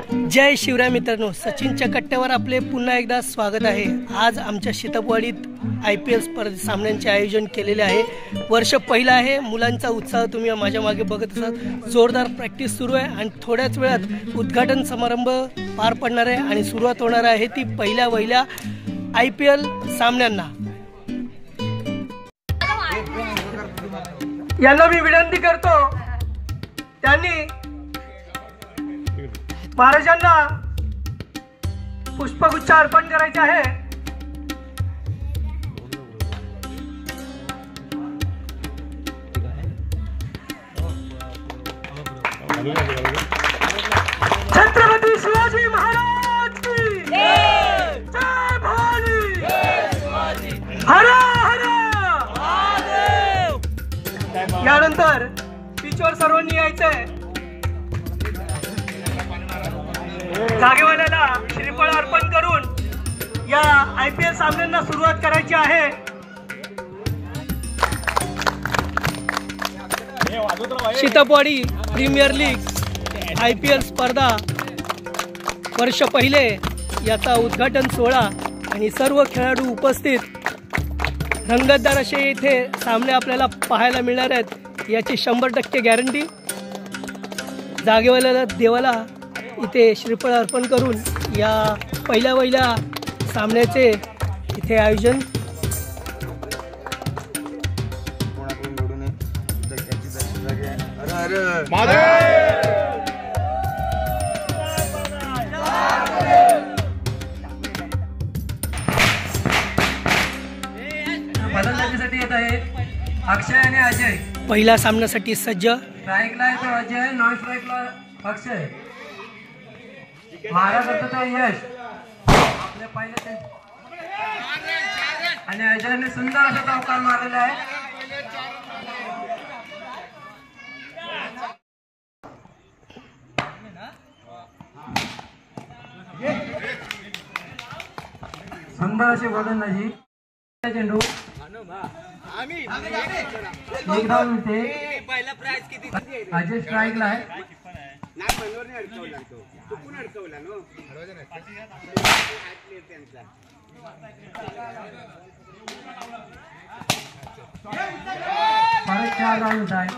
जय शिवराय मित्रांनो, सचिनच्या कट्ट्यावर आपले पुन्हा एकदा स्वागत आहे। आज आमच्या शितपवाडीत IPL स्पर्धा सामन्यांचे आयोजन केलेले आहे। वर्ष पहिला आहे, मुलांचा उत्साह तुम्ही माझ्या मागे बघत असाल। जोरदार प्रॅक्टिस सुरू आहे आणि थोड्याच वेळात उद्घाटन समारंभ पार पडणार आहे आणि सुरुवात होणार आहे ती पहिल्या IPL सामन्यांना। यांना मी विनंती करतो त्यांनी महाराजांना पुष्पगुच्छ अर्पण करायचे आहे। छत्रपती शिवाजी महाराज की जय, जय भवानी, जय शिवाजी, हर हर महादेव। यानंतर पिचवर सर्वांनी यायचंय। जागेवाल्याला श्रीफळ अर्पण करून या IPL सामन्यांना सुरुवात करायची आहे। शितपवाडी प्रीमियर लीग IPL स्पर्धा वर्ष पहिले याचा उद्घाटन सोहळा आणि सर्व खेळाडू उपस्थित, रंगतदार असे इथे सामने आपल्याला पाहायला मिळणार आहेत याची 100% गॅरंटी। जागेवाल्याला देवाला इथे श्रीफळ अर्पण करून या पहिल्या सामन्याचे इथे आयोजन। फलंदाजीसाठी येत आहे अक्षय आणि अजय। पहिल्या सामन्यासाठी सज्ज। स्ट्राईकला येतो अजय, नॉन स्ट्राईकला अक्षय। मारा करतो तो यश आपल्या पाहिलं आणि अजयने सुंदर असा चौकार मारलेला आहे। सुंदर अशी गोलंदाजी, चेंडू एक धाव मिळते। अजय स्ट्राईकला आहे। परत 4 धाव मिळत आहे।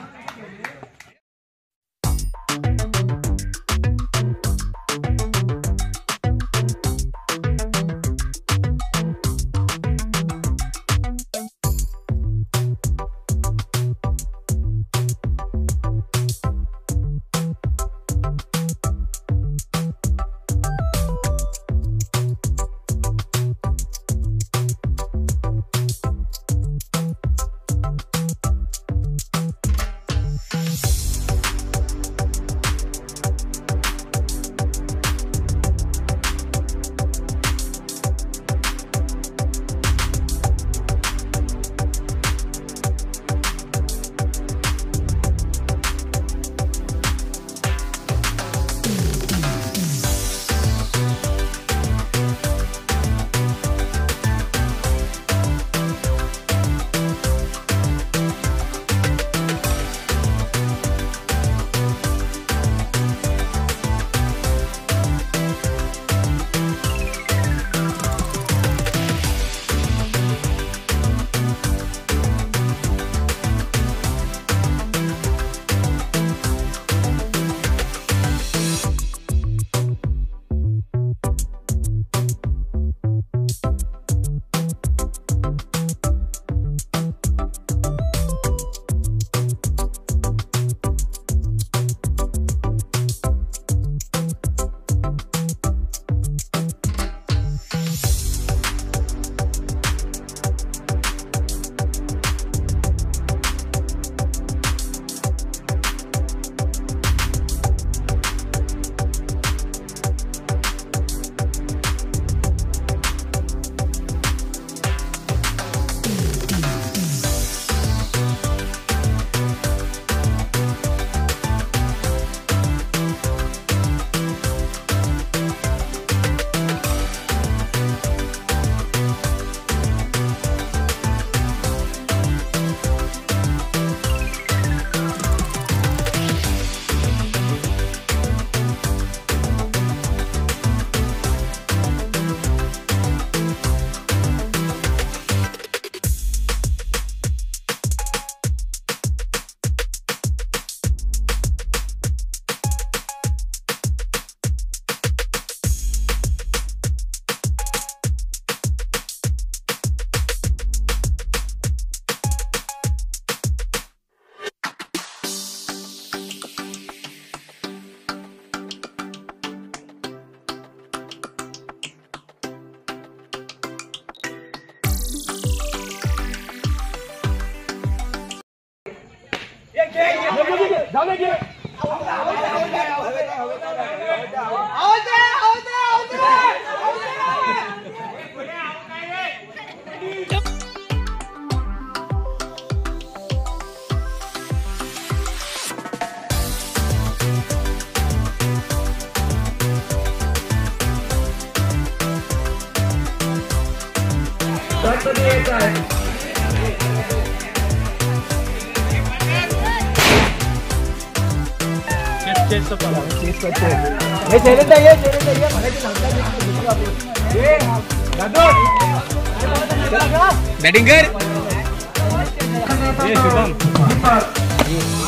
बॅटिंग कर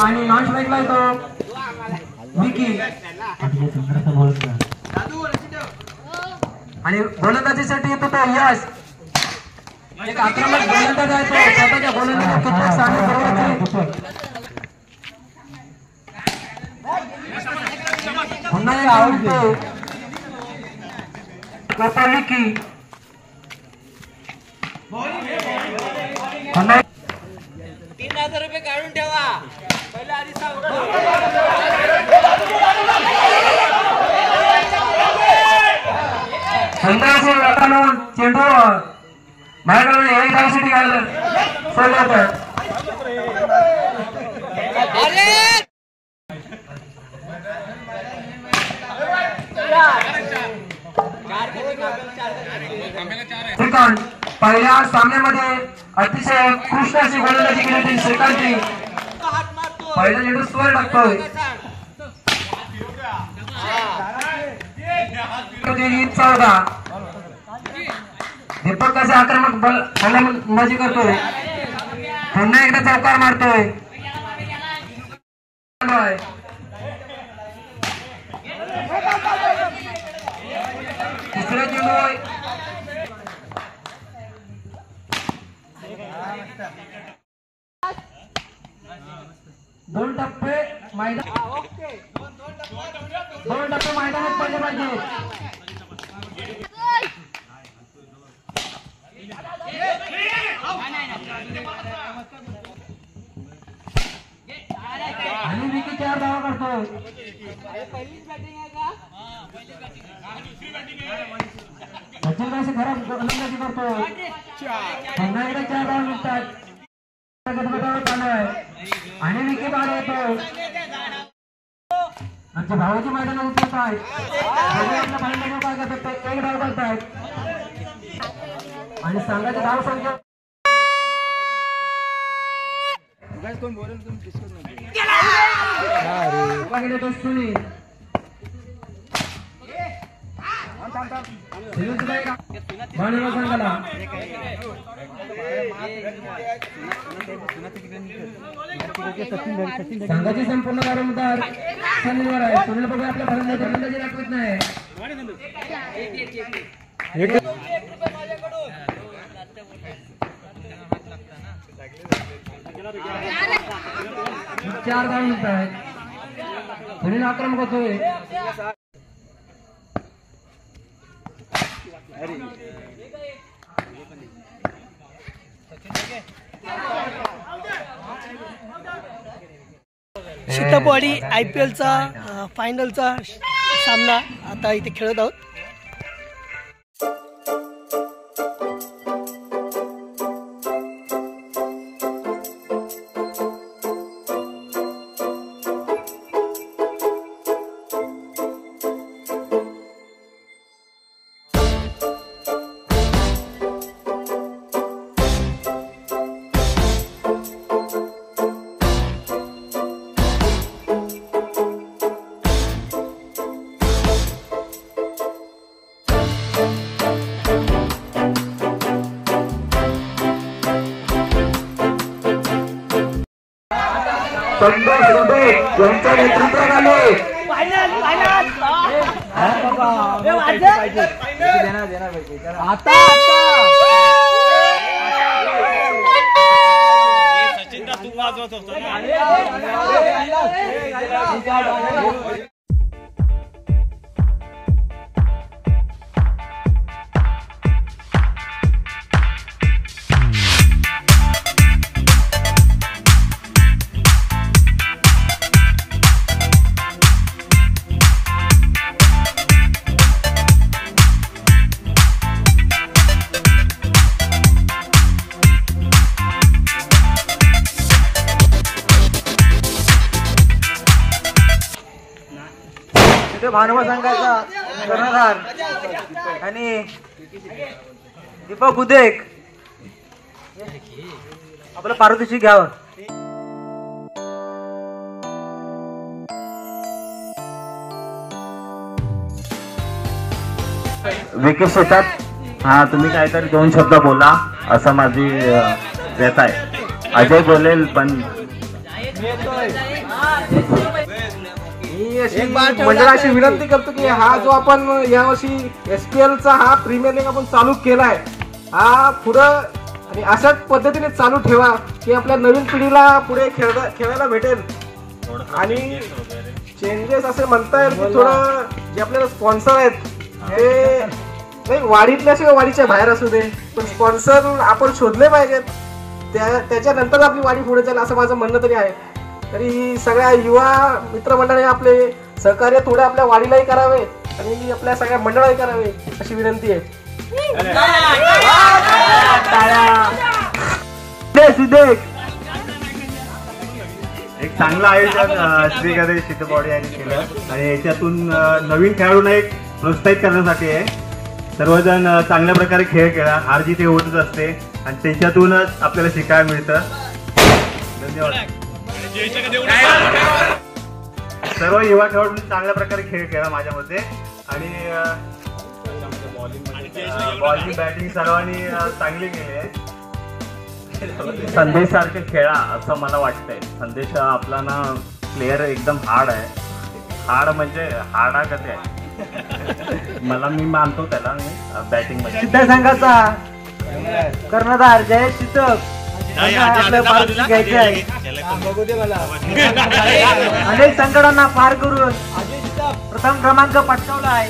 आणि नॉन स्ट्राईकला येतो विकी आणि गोलंदाजीसाठी येतो तो यश. एक आक्रमक गोलंदाज आहे तो स्वतःच्या गोलंदाजी पुन्हा एक आवडतो विकी. पुन्हा 3000 रुपये काढून ठेवा पहिला आधी संध्याकाळी लोकांना चेंडू माझ्याकडे एक धावसाठी घाललं सोडलं. पहिल्या सामन्यामध्ये अतिशय उत्कृष्ट अशी गोलंदाजी केली होती श्रीकांतची. पहिला चेंडू स्वर टाकतोय 14. दीपक कसे आक्रमक गोलंदाजी करतोय. पुन्हा एकदा चौकार मारतोय. तिसरा चेंडू 2 टप्पे मैदानात पडले पाहिजे. आणि विकी 4 धावा करतोय. सचिन खराब गोलंदाजी करतोय. पुन्हा एकदा 4 धावा निघतात. आणि विकी बाद होतो. आमच्या भावाची मैदानात उतरत आहेत. काय करतात एक धाव करतायत आणि संघाची धाव संख्या संघाची संपूर्ण दारोमदार सनीवर आहे. सुनील बघा आपल्या फलंदाजी दाखवत नाही. 4 धाव मिळत आहेत. सुनील आक्रमक होतोय. शितपवाडी IPLचा फायनलचा सामना आता इथे खेळत आहोत. संतोष रुबे यांच्या नेतृत्वाखाली सचिन तू वाजवत होता. भानुमा संघाचा कर्णधार आणि दीपक उदेक आपलं पारितोषिक घ्यावं. विकेश शेतात. हा, तुम्ही काहीतरी 2 शब्द बोला असं माझी व्यथा आहे. अजय बोलेल पण मी अशी मंडळाशी विनंती करतो की हा जो आपण यावर्षी SPL चा हा प्रीमियर लीग आपण चालू केलाय, हा पुढं आणि अशाच पद्धतीने चालू ठेवा की आपल्या नवीन पिढीला पुढे खेळायला भेटेल. आणि चेंजेस असे म्हणता येईल की थोडं जे आपल्याला स्पॉन्सर आहेत ते वाढीतल्याशिवाय वाढीच्या बाहेर असू दे, पण स्पॉन्सर आपण शोधले पाहिजेत. त्याच्यानंतर आपली वाढी पुढे जाईल असं माझं म्हणणं तरी आहे. तरी सगळ्या युवा मित्रमंडळाने आपले सहकार्य थोडं आपल्या वाढीलाही करावे आणि आपल्या सगळ्या मंडळाही करावे अशी विनंती आहे. एक चांगलं आयोजन श्री गणेश चित्रपट यांनी केलं आणि याच्यातून नवीन खेळाडूंना एक प्रोत्साहित करण्यासाठी आहे. सर्वजण चांगल्या प्रकारे खेळ खेळा. हार जीत होतच असते आणि त्याच्यातूनच आपल्याला शिकायला मिळतं. धन्यवाद. सर्व युवा खेळाडूंनी चांगल्या प्रकारे खेळ खेळा माझ्या मते. आणि बॉलिंग बॅटिंग सर्वांनी चांगली केली आहे. संदेश सारखे खेळा असं मला वाटतंय. संदेश आपला ना प्लेअर एकदम हार्ड आहे. हार्ड म्हणजे हार्डा कसे आहे मला, मी मानतो त्याला. मी बॅटिंग मध्ये सिद्ध संघाचा कर्णधार जयेश चितक घ्यायचे आहे. अनेक संकटांना पार करून प्रथम क्रमांक पटकावला आहे.